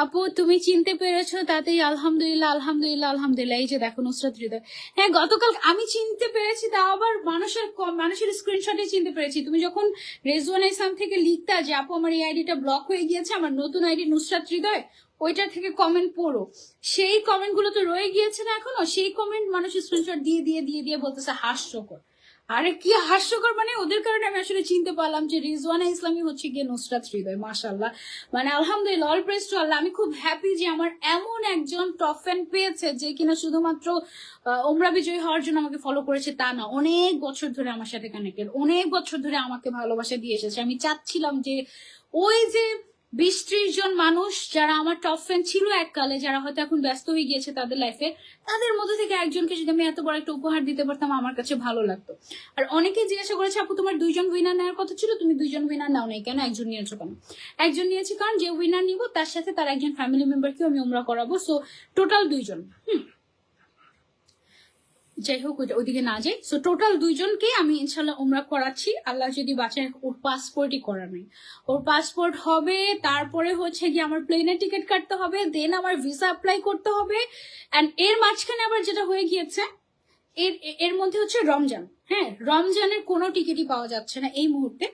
A: আপু, তুমি চিনতে পেরেছো, তাতেই আলহামদুলিল্লাহ, আলহামদুলিল্লাহ, আলহামদুলিল্লাহ। এই যে দেখো নুসরাত হৃদয়, হ্যাঁ, গতকাল আমি চিনতে পেরেছি, তাও আবার মানুষের স্ক্রিনশটে চিনতে পেরেছি। তুমি যখন রেজওয়ানা ইসলাম থেকে লিখতা যে আপু আমার এই আইডিটা ব্লক হয়ে গিয়েছে, আমার নতুন আইডি নুসরাত হৃদয়, ওইটার থেকে কমেন্ট পড়ো, সেই কমেন্ট গুলো তো রয়ে গিয়েছে না এখনো, সেই কমেন্ট মানুষ স্ক্রিনশট দিয়ে দিয়ে দিয়ে দিয়ে বলতেছে হাস্যকর। আরে কি হাস্যকর, মানে ওদের কারণে আমি আসলে চিনতে পারলাম যে রিজওয়ানা ইসলামই হচ্ছে গিয়ে নুসরাত হৃদয়। মাশাআল্লাহ, মানে আলহামদুলিল্লাহ, অল প্রেজ টু আল্লাহ। আমি খুব হ্যাপি যে আমার এমন একজন টপ ফ্যান পেয়েছে যে কিনা শুধুমাত্র ওমরা বিজয়ী হওয়ার জন্য আমাকে ফলো করেছে তা না, অনেক বছর ধরে আমার সাথে কানেক্টেড, অনেক বছর ধরে আমাকে ভালোবাসা দিয়ে এসেছে। আমি চাচ্ছিলাম যে ওই যে 20-30 জন মানুষ যারা আমার টপ ফ্যান ছিল এককালে, যারা হয়তো এখন ব্যস্ত হয়ে গিয়েছে তাদের লাইফে, তাদের মধ্যে থেকে একজনকে যদি আমি এত বড় একটা উপহার দিতে পারতাম আমার কাছে ভালো লাগতো। আর অনেকে জিজ্ঞাসা করেছে আপু তোমার 2 জন উইনার নেওয়ার কথা ছিল, তুমি 2 জন উইনার নাও নাই কেন, একজন নিয়েছো কেন? একজন নিয়েছি কারণ যে উইনার নিব তার সাথে তার একজন ফ্যামিলি মেম্বারকেও আমি উমরা করাবো, সো টোটাল 2 জন। যাই হোক, ওইদিকে না যাই। সো টোটাল 2 জনকে আমি ইনশাল্লাহ উমরা করাচ্ছি, আল্লাহ যদি বাঁচায়। ওর পাসপোর্টই করা নেই, ওর পাসপোর্ট হবে, তারপরে হচ্ছে গিয়ে আমার প্লেনের টিকিট কাটতে হবে, দেন আমার ভিসা অ্যাপ্লাই করতে হবে। অ্যান্ড এর মাঝখানে আবার যেটা হয়ে গিয়েছে, এর মধ্যে হচ্ছে রমজান। হ্যাঁ, রমজানের কোনো টিকিটই পাওয়া যাচ্ছে না এই মুহূর্তে,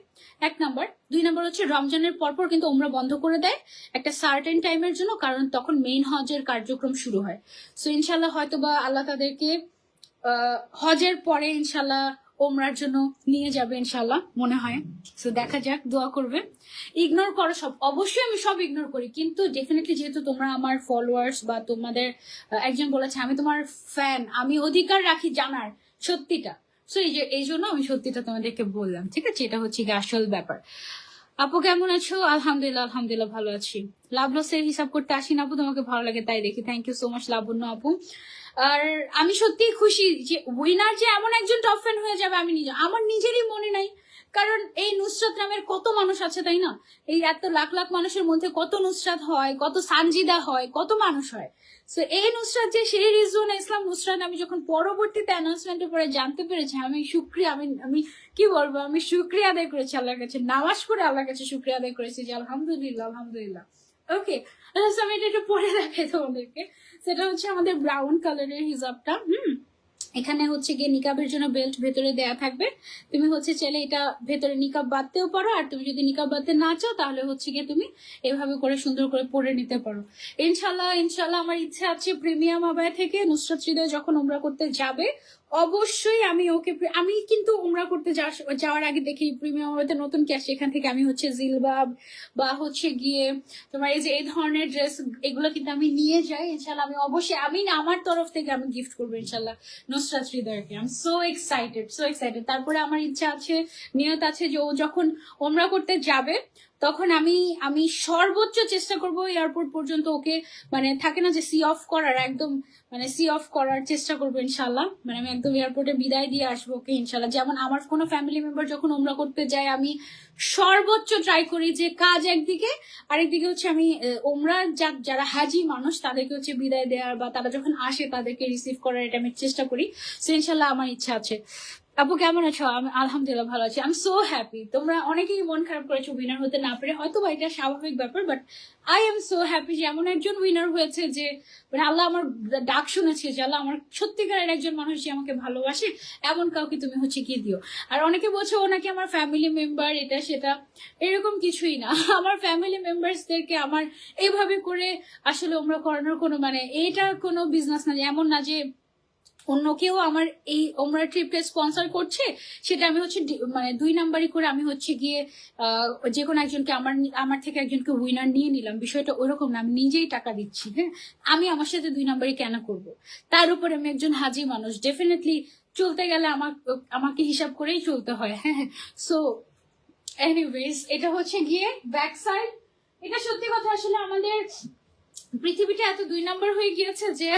A: 1 নাম্বার। 2 নাম্বার হচ্ছে রমজানের পরপর কিন্তু ওমরা বন্ধ করে দেয় একটা সার্টেন টাইমের জন্য, কারণ তখন মেইন হজের কার্যক্রম শুরু হয়। সো ইনশাল্লাহ হয়তো বা আল্লাহ তাদেরকে হজের পরে ইনশাল্লাহ ওমরার জন্য নিয়ে যাবে ইনশাল্লাহ, মনে হয়। সো দেখা যাক, দোয়া করবে। ইগনোর করো সব, অবশ্যই আমি সব ইগনোর করি, কিন্তু ডেফিনেটলি যেহেতু তোমরা আমার ফলোয়ার্স বা তোমাদের একজন বলেছে আমি তোমার ফ্যান, আমি অধিকার রাখি জানার সত্যিটা। সো এই জন্য আমি সত্যিটা তোমাদেরকে বললাম, ঠিক আছে? এটা হচ্ছে কি আসল ব্যাপার। আপু কেমন আছো? আলহামদুলিল্লাহ, আলহামদুলিল্লাহ ভালো আছি। লাভ লসের হিসাব করতে আসি না আপু, তোমাকে ভালো লাগে তাই দেখি। থ্যাংক ইউ সো মাচ লাবণ্য আপু। আর আমি সত্যি খুশি যে উইনার যে এমন একজন টপ ফ্যান হয়ে যাবে, আমি আমার নিজেরই মনে নাই। কারণ এই নুসরাত নামের কত মানুষ আছে, তাই না? এই এত লাখ লাখ মানুষের মধ্যে কত নুসরাত হয়, কত সানজিদা হয়, কত মানুষ হয়। সো এই নুসরাত যে সেই রিজওয়ানা ইসলাম নুসরাত, আমি যখন পরবর্তীতে অ্যানাউন্সমেন্টের পরে জানতে পেরেছি, আমি শুকরিয়া, আমি কি বলবো, আমি শুকরিয়া আদায় করেছি আল্লাহর কাছে, নামাজ পড়ে আল্লাহর কাছে শুকরিয়া আদায় করেছি যে আলহামদুলিল্লাহ, আলহামদুলিল্লাহ। ওকে, আমি এটা একটু পরে দেখাই তোমাদেরকে। সেটা হচ্ছে আমাদের ব্রাউন কালারের হিজাবটা। এখানে হচ্ছে গিয়ে নিকাবের জন্য বেল্ট ভেতরে দেয়া থাকবে, তুমি হচ্ছে চাইলে এটা ভেতরে নিকাব বাঁধতেও পারো, আর তুমি যদি নিকাব বাঁধতে না চাও তাহলে হচ্ছে গিয়ে তুমি এভাবে করে সুন্দর করে পরে নিতে পারো। ইনশাল্লাহ ইনশাল্লাহ আমার ইচ্ছা আছে প্রিমিয়াম আবায়া থেকে নুসরাত হৃদয় যখন উমরা করতে যাবে অবশ্যই আমি ওকে, আমি কিন্তু উমরা করতে যাওয়ার আগে দেখি প্রিমিয়াম আবায়াতে নতুন কি আসে, এখান থেকে আমি হচ্ছে জিলবাব বা হচ্ছে গিয়ে তোমার এই যে এই ধরনের ড্রেস এগুলো কিন্তু আমি নিয়ে যাই। ইনশাল্লাহ আমি অবশ্যই আমি না আমার তরফ থেকে আমি গিফট করবো ইনশাল্লাহ নুসরাত হৃদয়কে। I am so excited, so excited. তারপরে আমার ইচ্ছা আছে, নিয়ত আছে যে ও যখন ওমরা করতে যাবে তখন আমি সর্বোচ্চ চেষ্টা করব এয়ারপোর্ট পর্যন্ত ওকে, মানে থাকে না যে সি অফ করার, একদম মানে সি অফ করার চেষ্টা করবো ইনশাল্লাহ। মানে আমি একদম এয়ারপোর্টে বিদায় দিয়ে আসবো ওকে ইনশাল্লাহ। যেমন আমার কোনো ফ্যামিলি মেম্বার যখন ওমরা করতে যায় আমি সর্বোচ্চ ট্রাই করি যে কাজ একদিকে, আরেকদিকে হচ্ছে আমি ওমরা যারা হাজি মানুষ তাদেরকে হচ্ছে বিদায় দেওয়ার বা তারা যখন আসে তাদেরকে রিসিভ করার, এটা আমি চেষ্টা করি। সো ইনশাল্লাহ আমার ইচ্ছা আছে। আপু কেমন আছো? আমি আলহামদুলিল্লাহ ভালো আছি। আমি সো হ্যাপি। তোমরা অনেকেই মন খারাপ করেছো উইনার হতে না পেরে, হয়তো বা এটা স্বাভাবিক ব্যাপার, but I am so happy যে এমন একজন উইনার হয়েছে যে মানে আল্লাহ আমার ডাক শুনেছে, যে আল্লাহ আমার সত্যিকারের একজন মানুষ যে আমাকে ভালোবাসে এমন কাউকে তুমি হচ্ছে কি দিও। আর অনেকে বলছো ও নাকি আমার ফ্যামিলি মেম্বার, এটা সেটা, এরকম কিছুই না। আমার ফ্যামিলি মেম্বারসদেরকে আমার এইভাবে করে আসলে ওমরা করানোর কোনো মানে এটা কোনো বিজনেস না, এমন না যে অন্য কেউ আমার এই ওমরা ট্রিপটা স্পন্সর করছে সেটা আমি হচ্ছে মানে 2 নাম্বারই করে আমি হচ্ছে গিয়ে যে কোনো একজনকে আমার থেকে একজনকে উইনার নিয়ে নিলাম, বিষয়টা ওরকম না। আমি নিজেই টাকা দিচ্ছি, হ্যাঁ, আমি আমার সাথে 2 নাম্বারই কেন করব? তার উপরে আমি একজন হাজি মানুষ, ডেফিনেটলি চলতে গেলে আমাকে হিসাব করেই চলতে হয়, হ্যাঁ। সো এনিওয়েজ এটা হচ্ছে গিয়ে ব্যাক সাইড। এটা সত্যি কথা, আসলে আমাদের পৃথিবীটা এত 2 নাম্বার হয়ে গিয়েছে যে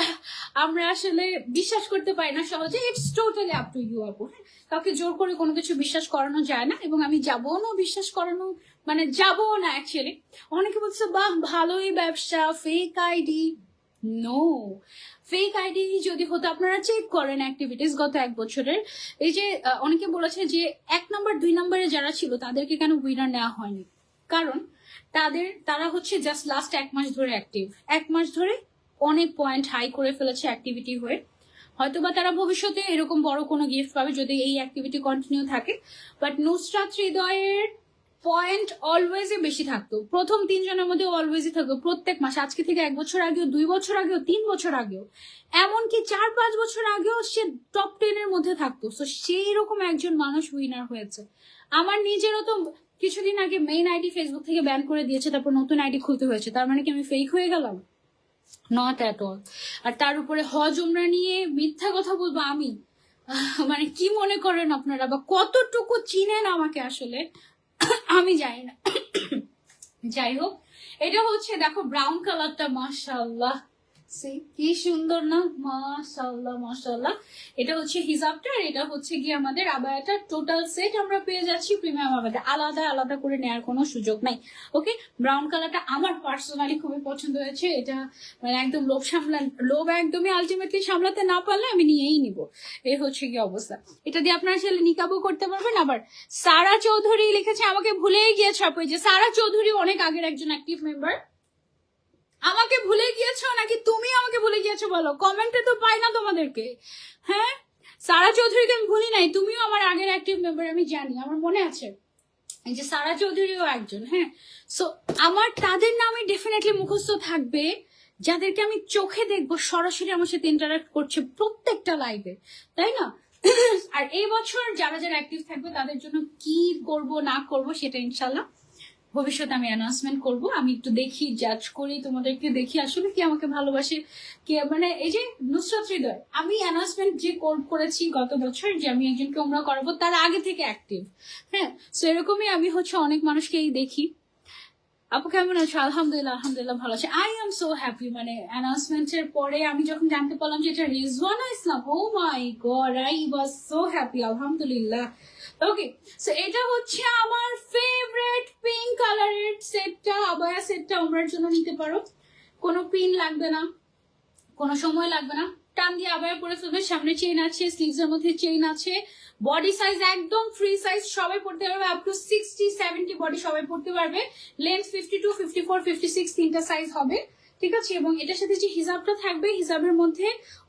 A: আমরা আসলে বিশ্বাস করতে পারি না সহজে। It's totally up to you আপু, হ্যাঁ, কাউকে জোর করে কোনো কিছু বিশ্বাস করানো যায় না, এবং আমি যাবো না বিশ্বাস করানো, মানে যাবো না অ্যাকচুয়ালি। অনেকে বলছে বাহ ভালোই ব্যবসা, fake ID. No, fake ID যদি হতো, আপনারা চেক করেন অ্যাক্টিভিটিস গত 1 বছরের। এই যে অনেকে বলেছে যে 1 নাম্বার 2 নাম্বারে যারা ছিল তাদেরকে কেন উইনার নেওয়া হয়নি, কারণ তারা হচ্ছে জাস্ট লাস্ট 1 মাস ধরে অ্যাক্টিভ, 1 মাস ধরে অনেক পয়েন্ট হাই করে ফেলেছে অ্যাক্টিভিটি হয়ে। হয়তোবা তারা ভবিষ্যতে এরকম বড় কোনো গিফট পাবে যদি এই অ্যাক্টিভিটি কন্টিনিউ থাকে, বাট নুসরাত হৃদয়ের পয়েন্ট অলওয়েজই বেশি থাকতো, প্রথম 3 জনের মধ্যে অলওয়েজই থাকতো প্রত্যেক মাসে, আজকে থেকে 1 বছর আগেও, 2 বছর আগেও, 3 বছর আগেও, এমনকি 4-5 বছর আগেও সে টপ 10 এর মধ্যে থাকতো। তো সেই রকম একজন মানুষ উইনার হয়েছে। আমার নিজেরও তো কিছুদিন আগে মেইন আইডি ফেসবুক থেকে ব্যান করে দিয়েছে, তারপর নতুন আইডি খুলতে হয়েছে, তার মানে কি আমি ফেক হয়ে গেলাম? Not at all. আর তার উপরে হজ উমরা নিয়ে মিথ্যা কথা বলবো আমি? মানে কি মনে করেন আপনারা, বা কতটুকু চিনেন আমাকে আসলে আমি জানি না। যাই হোক, এটা হচ্ছে দেখো ব্রাউন কালারটা, মাশাআল্লাহ কি সুন্দর না, মাশাআল্লাহ মাশাআল্লাহ। এটা হচ্ছে হিজাবটা, আর এটা হচ্ছে গিয়ে আমাদের আবায়াটা, টোটাল সেট আমরা পেয়ে যাচ্ছি প্রিমিয়াম আবায়াটা, আলাদা আলাদা করে নেওয়ার কোনো সুযোগ নাই। ওকে, ব্রাউন কালারটা আমার পার্সোনালি খুবই পছন্দ হয়েছে। এটা মানে একদম লোভ একদমই আলটিমেটলি সামলাতে না পারলে আমি নিয়েই নিব, এই হচ্ছে কি অবস্থা। এটা দিয়ে আপনারা আসলে নিকাবও করতে পারবেন। আবার সারা চৌধুরী লিখেছে, আমাকে ভুলেই গিয়েছে আপু, যে সারা চৌধুরী অনেক আগের একজন অ্যাক্টিভ মেম্বার, আমাকে ভুলে গিয়েছো নাকি তুমি আমাকে ভুলে গিয়েছো বলো, কমেন্টে তো পাই না তোমাদেরকে। হ্যাঁ, সারা চৌধুরীকে আমি ভুলি নাই, তুমিও আমার আগের অ্যাক্টিভ মেম্বার, আমি জানি, আমার মনে আছে। এই যে সারা চৌধুরীও একজন, হ্যাঁ। সো আমার তাদের নামে ডেফিনেটলি মুখস্থ থাকবে যাদেরকে আমি চোখে দেখবো সরাসরি আমার সাথে ইন্টারাক্ট করছে প্রত্যেকটা লাইভে, তাই না? আর এই বছর যারা যারা অ্যাক্টিভ থাকবে তাদের জন্য কি করব না করব সেটা ইনশাল্লাহ ভবিষ্যতে আমি অ্যানাউন্সমেন্ট করব। আমি একটু দেখি, জাজ করি, তোমাদেরকে দেখি আসলে কি আমাকে ভালোবাসে, কে মানে এই যে নুসরাত হৃদয়, আমি অ্যানাউন্সমেন্ট যে করেছি গত বছর যে আমি একজনকে ওমরা করাবো, তার আগে থেকে অ্যাক্টিভ, হ্যাঁ। সো এরকমই আমি হচ্ছে অনেক মানুষকেই দেখি। আপু কেমন আছো? আলহামদুলিল্লাহ আলহামদুলিল্লাহ ভালো আছে। আই এম সো হ্যাপি, মানে অ্যানাউন্সমেন্টের পরে আমি যখন জানতে পারলাম যে এটা Rizwana Islam, oh my god, I was so happy, আলহামদুলিল্লাহ। ওকে, সো এটা হচ্ছে আমার ফেভারিট পিঙ্ক কালারের সেটটা, আবায়া সেটটা ওমরার জন্য নিতে পারো, কোনো পিন লাগবে না, কোনো সময় লাগবে না, টান দিয়ে আবায়া পরে ফেলবে। সামনে চেইন আছে, স্লিভস এর মধ্যে চেইন আছে, বডি সাইজ একদম ফ্রি সাইজ, সবাই পড়তে পারবে, আপ টু 60-70 বডি সবাই পড়তে পারবে। লেন্থ 52, 54, 56 তিনটা সাইজ হবে, ঠিক আছে। এবং এটার সাথে যে হিজাবটা থাকবে, হিজাবের মধ্যে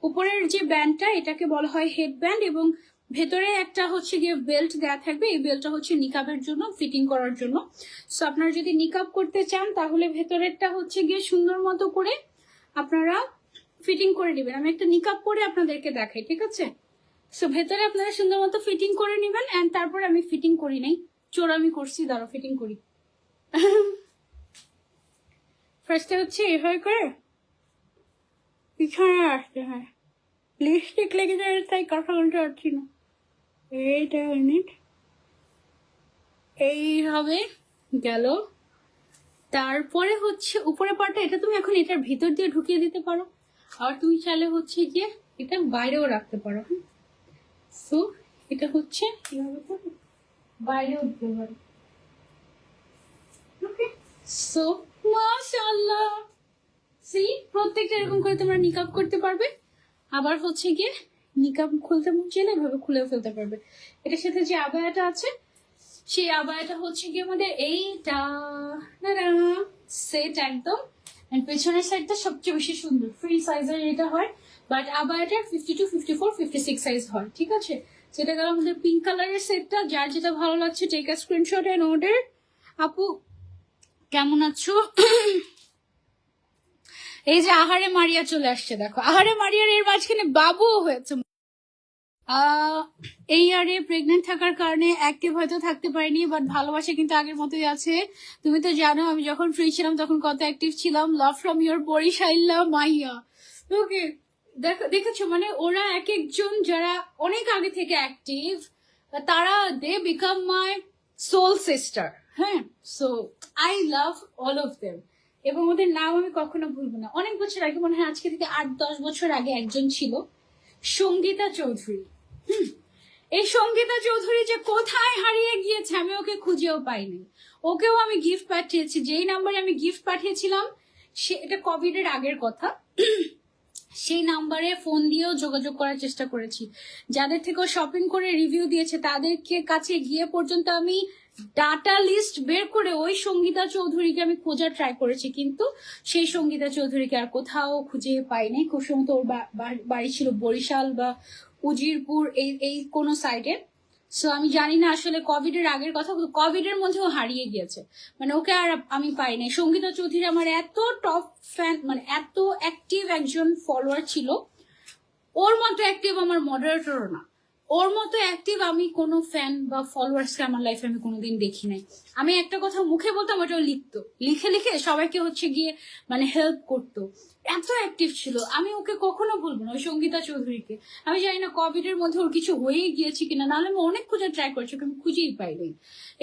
A: উপরের যে ব্যান্ডটা এটাকে বলা হয় হেড ব্যান্ড, এবং ভেতরে একটা হচ্ছে গিয়ে বেল্ট দেওয়া থাকবে। এই বেল্টটা হচ্ছে নিকাবের জন্য, ফিটিং করার জন্য। সো আপনারা যদি নিকাব করতে চান তাহলে ভেতরেরটা হচ্ছে গিয়ে সুন্দর মতো করে আপনারা ফিটিং করে নেবেন। আমি একটা নিকাব পরে আপনাদেরকে দেখাই, ঠিক আছে। সো ভেতরে আপনারা সুন্দর মতো ফিটিং করে নেবেন। অ্যান্ড তারপর আমি ফিটিং করি নাই, চোর আমি করছি, দাঁড়াও ফিটিং করি। ফার্স্টে হচ্ছে এভাবে করে পিছনে আসতে হয়, লিপস্টিক লেগে যায় তাই কথা বলতে পারছি না। এইটা মিনিট এইভাবে গেল। তারপরে হচ্ছে উপরে পাটা, এটা তুমি এখন এটার ভিতর দিয়ে ঢুকিয়ে দিতে পারো, আর তুমি চাইলে হচ্ছে গিয়ে এটা বাইরেও রাখতে পারো। সো এটা হচ্ছে এভাবে করে বাইরেও দিতে পারো। ওকে, সো মাশাআল্লাহ, সি প্রত্যেকটা এরকম করে তোমরা নিকাব করতে পারবে। আবার হচ্ছে গিয়ে নিকাব খুলতে মন চাইলে এভাবে খুলেও ফেলতে পারবে। এটার সাথে যে আবায়াটা আছে সেই আবায়াটা হচ্ছে গিয়ে আমাদের এইটা সেট একদম। এন্ড পেছনের সাইডটা সবচেয়ে বেশি সুন্দর, ফ্রি সাইজের এটা হয়, বাট আবায়াটা 52, 54, 56 সাইজ হয়, ঠিক আছে। সেটা গেল আমাদের পিঙ্ক কালারের সেটটা। যার যেটা ভালো লাগছে take a screenshot and order. আপু কেমন আছো? এই যে আহারে মারিয়া চলে আসছে, দেখো আহারে মারিয়ার এর মাঝখানে বাবুও হয়েছে। এই ইয়ারে প্রেগনেন্ট থাকার কারণে অ্যাক্টিভ হয়তো থাকতে পারিনি, বাট ভালোবাসা কিন্তু আগের মতোই আছে। তুমি তো জানো আমি যখন ফ্রি ছিলাম তখন কত অ্যাক্টিভ ছিলাম। লাভ ফ্রম ইয়োর বরিশাইল্লা মাইয়া। ওকে, দেখেছো মানে ওরা এক একজন যারা অনেক আগে থেকে অ্যাক্টিভ, তারা they became my soul sister. হ্যাঁ, so I love all of them, এবং ওদের নাম আমি কখনো ভুলবো না। অনেক বছর আগে, মনে হয় আজকে থেকে 8-10 বছর আগে একজন ছিল সঙ্গীতা চৌধুরী। এই সঙ্গীতা চৌধুরী যে কোথায় হারিয়ে গিয়েছে আমি ওকে খুঁজেও পাইনি। ওকেও আমি গিফট পাঠিয়েছি, যেই নাম্বারে আমি গিফট পাঠিয়েছিলাম এটা কোভিড এর আগের কথা, সেই নাম্বারে ফোন দিয়েও যোগাযোগ করার চেষ্টা করেছি। যাদের থেকেও শপিং করে রিভিউ দিয়েছে তাদেরকে কাছে গিয়ে পর্যন্ত আমি ডাটা লিস্ট বের করে ওই সঙ্গীতা চৌধুরীকে আমি খোঁজার ট্রাই করেছি, কিন্তু সেই সঙ্গীতা চৌধুরীকে আর কোথাও খুঁজে পাইনি। খুব সম্ভবত ওর বাড়ি ছিল বরিশাল বা উজিরপুর, এই কোনো সাইডে। সো আমি জানি না আসলে কোভিড এর আগের কথা, কোভিড এর মধ্যেও হারিয়ে গিয়েছে, মানে ওকে আর আমি পাই নাই। সঙ্গীতা চৌধুরী আমার এত টপ ফ্যান, মানে এত অ্যাক্টিভ একজন ফলোয়ার ছিল। ওর মতো অ্যাক্টিভ আমার মডারেটরও না, ওর মতো অ্যাক্টিভ আমি কোনো ফ্যান বা ফলোয়ার্সকে আমার লাইফে আমি কোনোদিন দেখি নাই। আমি একটা কথা মুখে বলতাম, ওটাও লিখতো, লিখে লিখে সবাইকে হচ্ছে গিয়ে মানে হেল্প করতো, এত অ্যাক্টিভ ছিল। আমি ওকে কখনো ভুলবো না, ওই সঙ্গীতা চৌধুরীকে। আমি জানি না কোভিড এর মধ্যে ওর কিছু হয়ে গিয়েছে কিনা, নাহলে আমি অনেক খোঁজার ট্রাই করছি, আমি খুঁজেই পাইনি।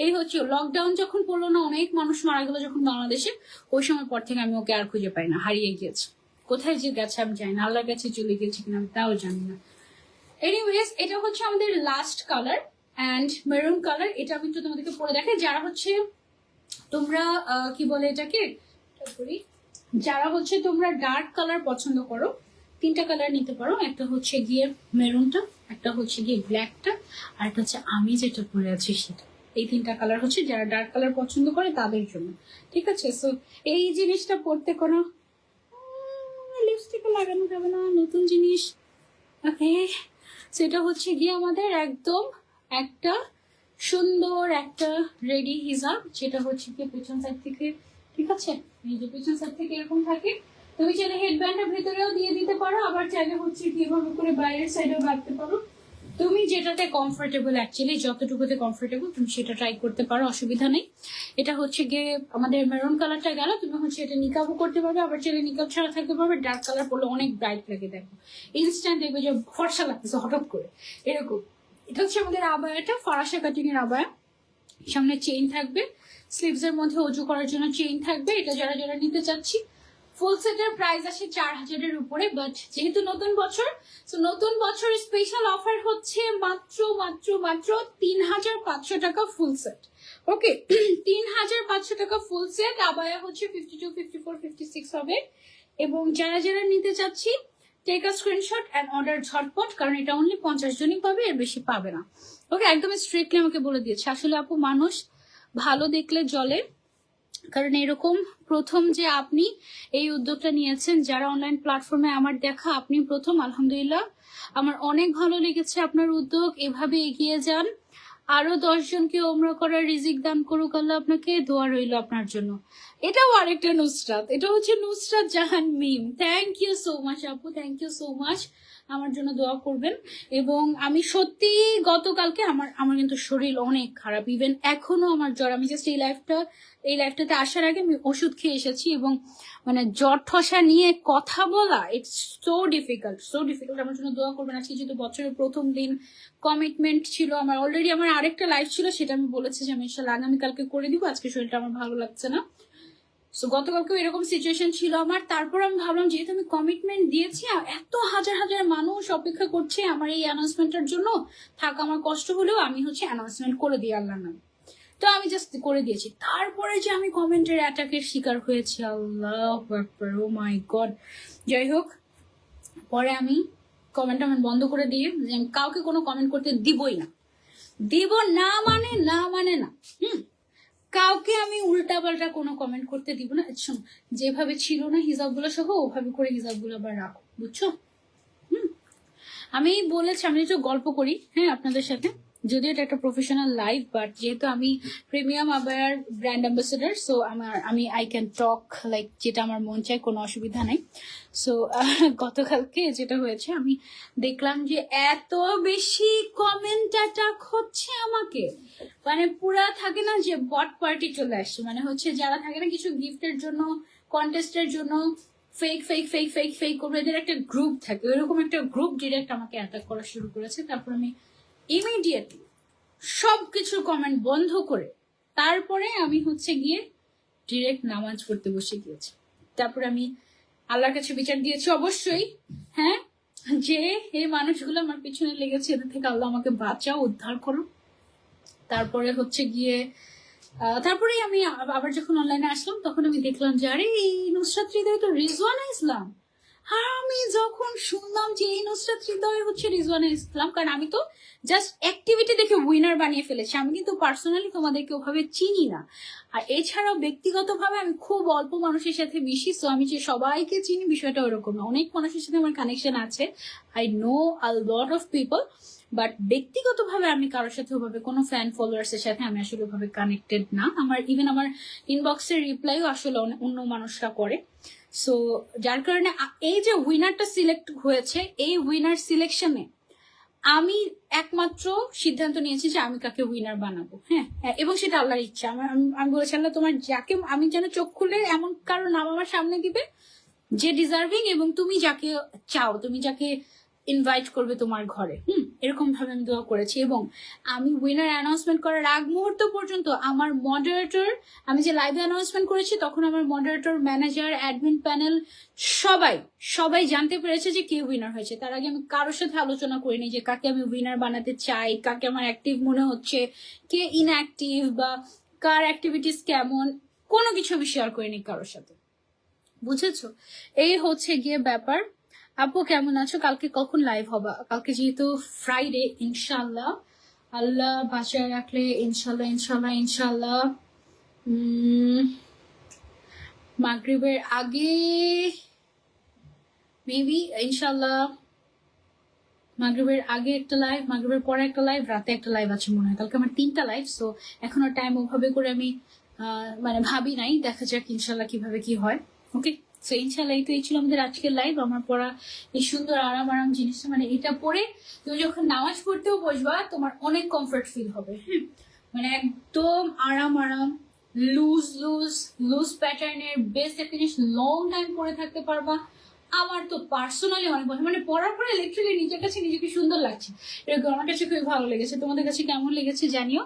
A: এই হচ্ছে লকডাউন যখন পড়লো না, অনেক মানুষ মারা গেল যখন বাংলাদেশে, ওই সময় পর থেকে আমি ওকে আর খুঁজে পাই না, হারিয়ে গিয়েছে। কোথায় যে গেছে আমি জানি না, আল্লাহর কাছে চলে গেছে কিনা আমি তাও জানি না। এনিওয়েজ, এটা হচ্ছে আমাদের last colour and maroon colour. এটা আমি একটু তোমাদেরকে পরে দেখাই। যারা হচ্ছে তোমরা কি বলে এটাকে, যারা হচ্ছে তোমরা ডার্ক কালার পছন্দ করো, 3টা কালার নিতে পারো। একটা হচ্ছে গিয়ে মেরুনটা, একটা হচ্ছে গিয়ে ব্ল্যাকটা, আর একটা হচ্ছে আমি যেটা পরে আছি সেটা। এই 3টা কালার হচ্ছে যারা ডার্ক কালার পছন্দ করে তাদের জন্য, ঠিক আছে। সো এই জিনিসটা পরতে কোনো লিপস্টিক লাগানো যাবে না, নতুন জিনিস। ওকে, সেটা হচ্ছে গিয়ে আমাদের একদম একটা সুন্দর একটা রেডি হিজাব, যেটা হচ্ছে গিয়ে পেছন সাইড থেকে, ঠিক আছে, এই যে পেছন সাইড থেকে এরকম থাকে। তুমি চাইলে হেডব্যান্ডের ভেতরেও দিয়ে দিতে পারো, আবার চাইলে হচ্ছে কি এভাবে করে বাইরের সাইডেও রাখতে পারো। তুমি যেটাতে কমফোর্টেবল, অ্যাকচুয়ালি যতটুকুতে কমফোর্টেবল তুমি সেটা ট্রাই করতে পারো, অসুবিধা নেই। এটা হচ্ছে গিয়ে আমাদের মেরুন কালারটা গেল। তুমি হচ্ছে এটা নিকাবও করতে পারবে, আবার চাইলে নিকাব ছাড়া থাকতে পারবে। ডার্ক কালার পরলে অনেক ব্রাইট লাগে, দেখো ইনস্ট্যান্ট দেখবে যে ফর্সা লাগতেছে হঠাৎ করে এরকম। এটা হচ্ছে আমাদের আবায়াটা, ফরাসা কাটিং এর আবায়া। সামনে চেইন থাকবে, স্লিভস এর মধ্যে অজু করার জন্য চেইন থাকবে। এটা যারা যারা নিতে চাচ্ছি, ফুল সেটের প্রাইস আসে 4000-এর উপরে, বাট যেহেতু নতুন বছর, তো নতুন বছর স্পেশাল অফার হচ্ছে মাত্র মাত্র মাত্র 3500 টাকা ফুল সেট। ওকে, 3500 টাকা ফুল সেট। আবায়া হচ্ছে 52, 54, 56 হবে। এবং যারা যারা নিতে চাচ্ছি, take a screenshot and order ঝটপট, কারণ এটা অনলি 50 জনই পাবে, এর বেশি পাবে না। ওকে, একদম স্ট্রিক্টলি আমাকে বলে দিয়েছে। আসলে আপু মানুষ ভালো দেখলে জলে, কারণ এরকম প্রথম যে আপনি এই উদ্যোগটা নিয়েছেন, যারা অনলাইন প্ল্যাটফর্মে আমার দেখা আপনি প্রথম, আলহামদুলিল্লাহ। আমার অনেক ভালো লেগেছে আপনার উদ্যোগ, এভাবে এগিয়ে যান। আরো 10 জনকে ওমরা করার রিজিক দান করুক আল্লাহ আপনাকে, দোয়া রইল আপনার জন্য। এটাও আরেকটা নুসরাত, এটা হচ্ছে নুসরাত জাহান মিম। থ্যাংক ইউ সো মাচ আপু, থ্যাংক ইউ সো মাচ। আমার জন্য দোয়া করবেন। এবং আমি সত্যি গতকালকে আমার কিন্তু শরীর অনেক খারাপ, ইভেন এখনো আমার জ্বর। আমি জাস্ট এই লাইফটাতে আসার আগে আমি ওষুধ খেয়ে এসেছি, এবং মানে জ্বর ঠসা নিয়ে কথা বলা it's so difficult, so difficult. আমার জন্য দোয়া করবেন। আজকে যেহেতু বছরের প্রথম দিন, কমিটমেন্ট ছিল আমার অলরেডি, আমার আরেকটা লাইফ ছিল, সেটা আমি বলেছি যে আমি ইনশাল্লাহ আগামীকালকে করে দিব। আজকে শরীরটা আমার ভালো লাগছে না, সো গতকালকেও এরকম সিচুয়েশন ছিল আমার। তারপর আমি ভাবলাম যেহেতু আমি কমিটমেন্ট দিয়েছি, এত হাজার হাজার মানুষ অপেক্ষা করছে আমার এই অ্যানাউন্সমেন্টের জন্য, থাক আমার কষ্ট হলেও আমি হচ্ছে অ্যানাউন্সমেন্ট করে দিই আল্লাহর নামে। তো আমি জাস্ট করে দিয়েছি। তারপরে যে আমি কমেন্টের অ্যাটাকের শিকার হয়েছি, আল্লাহু আকবার, ও মাই গড। যাই হোক, পরে আমি কমেন্ট বন্ধ করে দিয়ে যে আমি কাউকে কোনো কমেন্ট করতে দিবই না, দিব না মানে না মানে না। কাউকে আমি উল্টা পাল্টা কোনো কমেন্ট করতে দিব না। শোনো, যেভাবে ছিল না হিজাবগুলো সহ, ওভাবে করে হিজাবগুলো আবার রাখো, বুঝছো? আমি বলেছি আমি একটু গল্প করি হ্যাঁ আপনাদের সাথে, যদিও এটা একটা প্রফেশনাল লাইফ, বাট যেহেতু আমি প্রিমিয়াম আবার ব্র্যান্ড অ্যাম্বাসেডার, সো আমি আই ক্যান টক লাইক যেটা আমার মন চায়, কোনো অসুবিধা নাই। সো গতকালকে যেটা হয়েছে, আমি দেখলাম যে এত বেশি কমেন্ট অ্যাটাক হচ্ছে আমাকে, মানে পুরা থাকে না যে বট পার্টি চলে আসছে, মানে হচ্ছে যারা থাকে না কিছু গিফটের জন্য, কন্টেস্টের জন্য fake fake fake fake fake করবে, এদের একটা গ্রুপ থাকে, ওইরকম একটা গ্রুপ ডিরেক্ট আমাকে অ্যাটাক করা শুরু করেছে। তারপর আমি ইমিডিয়েটলি সবকিছু কমেন্ট বন্ধ করে তারপরে আমি হচ্ছে গিয়ে ডিরেক্ট নামাজ পড়তে বসে গিয়েছি। তারপরে আমি আল্লাহর কাছে বিচার দিয়েছি অবশ্যই, হ্যাঁ, যে এই মানুষগুলো আমার পিছনে লেগেছে, এদের থেকে আল্লাহ আমাকে বাঁচাও, উদ্ধার করো। তারপরে হচ্ছে গিয়ে তারপরেই আমি আবার যখন অনলাইনে আসলাম, তখন আমি দেখলাম যে আরে এই নুসরাত হৃদয় তো রিজওয়ানা ইসলাম। আর আমি যখন শুনলাম যে এই নুসরাত হৃদয় হচ্ছে রিজওয়ানা ইসলাম, কারণ আমি তো জাস্ট অ্যাক্টিভিটি দেখে উইনার বানিয়ে ফেলেছি, আমি কিন্তু পার্সোনালি তোমাদেরকে ওভাবে চিনি না। আর এছাড়াও ব্যক্তিগতভাবে আমি খুব অল্প মানুষের সাথে মিশি, সো আমি যে সবাইকে চিনি বিষয়টা ওরকম না, অনেক মানুষের সাথে আমার কানেকশন আছে, I know a lot of people, but ব্যক্তিগতভাবে আমি কারোর সাথে ওভাবে কোনো ফ্যান ফলোয়ার্স এর সাথে আমি আসলে ওভাবে কানেক্টেড না। আমার ইভেন আমার ইনবক্সের রিপ্লাইও আসলে অন্য মানুষরা করে। সো যার কারণে এই যে উইনারটা সিলেক্ট হয়েছে, এই উইনার সিলেকশনে আমি একমাত্র সিদ্ধান্ত নিয়েছি যে আমি কাকে উইনার বানাবো, হ্যাঁ, এবং সেটা আল্লাহর ইচ্ছা। আমি বলেছি আল্লাহ তোমার যাকে, আমি যেন চোখ খুলে এমন কারো নাম আমার সামনে দিবে যে ডিজার্ভিং, এবং তুমি যাকে চাও, তুমি যাকে ইনভাইট করবে তোমার ঘরে, এরকম ভাবে আমি দোয়া করেছি। এবং আমি উইনার অ্যানাউন্সমেন্ট করার আগ মুহূর্ত পর্যন্ত আমার মডারেটর, আমি যে লাইভে অ্যানাউন্সমেন্ট করেছি তখন আমার মডারেটর, ম্যানেজার, অ্যাডমিন প্যানেল সবাই জানতে পেরেছে যে কে উইনার হয়েছে। তার আগে আমি কারোর সাথে আলোচনা করিনি যে কাকে আমি উইনার বানাতে চাই, কাকে আমার অ্যাক্টিভ মনে হচ্ছে, কে ইনঅ্যাক্টিভ, বা কার অ্যাক্টিভিটিস কেমন, কোনো কিছু আমি শেয়ার করিনি কারোর সাথে, বুঝেছো? এই হচ্ছে গিয়ে ব্যাপার। আপু কেমন আছো? কালকে কখন লাইভ হবা? কালকে যেহেতু ফ্রাইডে, ইনশাল্লাহ আল্লাহ বাঁচায় রাখলে ইনশাল্লাহ ইনশাল্লাহ ইনশাল্লাহ মাগরিবের আগে, মেবি ইনশাল্লাহ মাগরিবের আগে একটা লাইভ, মাগরিবের পরে একটা লাইভ, রাতে একটা লাইভ আছে মনে হয়। কালকে আমার 3টা লাইভ, সো এখনো টাইম ওভাবে করে আমি মানে ভাবি নাই, দেখা যাক ইনশাল্লাহ কিভাবে কি হয়। ওকে, সো ইনশাল্লাহ এই ছিল আমাদের আজকের লাইভ। আমার পড়া এই সুন্দর আরাম আরাম জিনিসটা, মানে এটা পরে তুমি যখন নামাজ পড়তেও বসবা তোমার অনেক কমফর্ট ফিল হবে, মানে একদম আরাম আরাম, লুজ প্যাটার্নের বেস্ট একটা জিনিস, লং টাইম পরে থাকতে পারবা। আমার তো পার্সোনালি অনেক ভালো, মানে পড়ার পরে লিটারালি নিজের কাছে নিজেকে সুন্দর লাগছে, এরকম আমার কাছে খুবই ভালো লেগেছে। তোমাদের কাছে কেমন লেগেছে জানিও।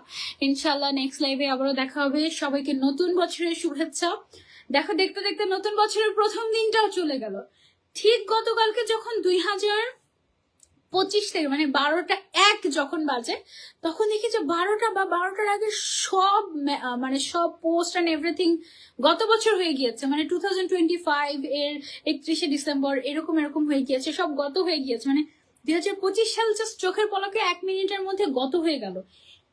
A: ইনশাল্লাহ নেক্সট লাইভে আবারও দেখা হবে। সবাইকে নতুন বছরের শুভেচ্ছা। দেখো দেখতে দেখতে নতুন বছরের প্রথম দিনটাও চলে গেল। ঠিক গতকালকে যখন 2025 থেকে মানে 12টা 1 যখন বাজে, তখন দেখি যে 12টা বা 12টার আগে সব মানে সব পোস্ট অ্যান্ড এভরিথিং গত বছর হয়ে গিয়েছে, মানে 2025 এর 31শে ডিসেম্বর এরকম হয়ে গিয়েছে, সব গত হয়ে গিয়েছে, মানে 2025 সাল জাস্ট চোখের পলকে 1 মিনিটের মধ্যে গত হয়ে গেল।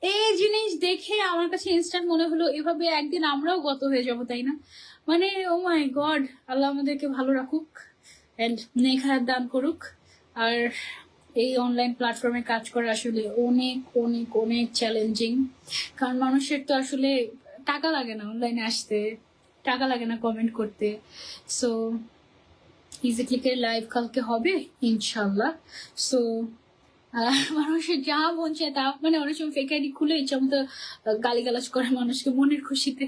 A: এই জিনিস দেখে আমার কাছে ইনস্ট্যান্ট মনে হলো এভাবে একদিন আমরাও গত হয়ে যাব, তাই না? মানে ও মাই গড, আল্লাহ আমাদেরকে ভালো রাখুক এন্ড নেক হায়াত দান করুক। আর এই অনলাইন প্ল্যাটফর্মে কাজ করা আসলে অনেক অনেক অনেক চ্যালেঞ্জিং, কারণ মানুষের তো আসলে টাকা লাগে না অনলাইনে আসতে, টাকা লাগে না কমেন্ট করতে। সো ইজি ক্লিকের লাইভ কালকে হবে ইনশাল্লাহ। সো মানুষের যা মন চায় তা, মানে অনেক সময় ফেক আইডি খুলে ইচ্ছা মতো গালিগালাজ করে মানুষকে মনের খুশিতে।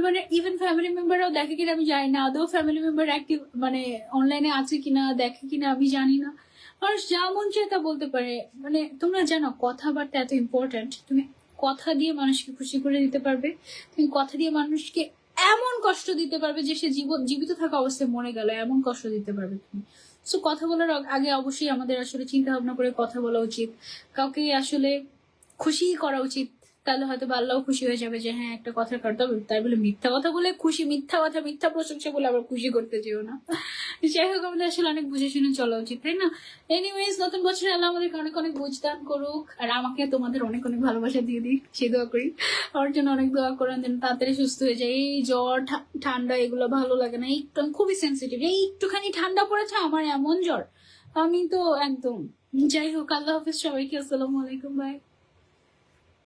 A: মানে ইভেন ফ্যামিলি মেম্বাররাও দেখে কিনা আমি জানি না, আদৌ ফ্যামিলি মেম্বার অ্যাক্টিভ মানে অনলাইনে আছে কিনা, দেখে কিনা আমি জানি না। মানুষ যা মন চায় তা বলতে পারে। মানে তোমরা জানো কথাবার্তা এত ইম্পর্ট্যান্ট, তুমি কথা দিয়ে মানুষকে খুশি করে দিতে পারবে, তুমি কথা দিয়ে মানুষকে এমন কষ্ট দিতে পারবে যে সে জীবিত থাকা অবস্থায় মরে গেল, এমন কষ্ট দিতে পারবে তুমি। সো কথা বলার আগে অবশ্যই আমাদের আসলে চিন্তা ভাবনা করে কথা বলা উচিত, কাউকে আসলে খুশি করা উচিত, তাহলে হয়তো আল্লাহও খুশি হয়ে যাবে যে হ্যাঁ একটা কথার কাটতে হবে। তাই বলে মিথ্যা কথা বলে খুশি, মিথ্যা কথা মিথ্যা প্রশংসা বলে আবার খুশি করতে চেও না। যাই হোক, আমাদের আসলে অনেক বুঝে শুনে চলা উচিত, তাই না? এনিওয়েজ, নতুন বছরে আল্লাহ আমাদেরকে অনেক অনেক বুঝদান করুক, আর আমাকে তোমাদের অনেক অনেক ভালোবাসা দিয়ে দিই, সে দোয়া করি। আমার জন্য অনেক দোয়া করেন যেন তাড়াতাড়ি সুস্থ হয়ে যায়। এই জ্বর ঠান্ডা এগুলো ভালো লাগে না, একটু আমি খুবই সেন্সিটিভ, এই একটুখানি ঠান্ডা পড়েছে আমার এমন জ্বর, আমি তো একদম। যাই হোক, আল্লাহ হাফিজ সবাইকে, আসসালামু আলাইকুম, বাই।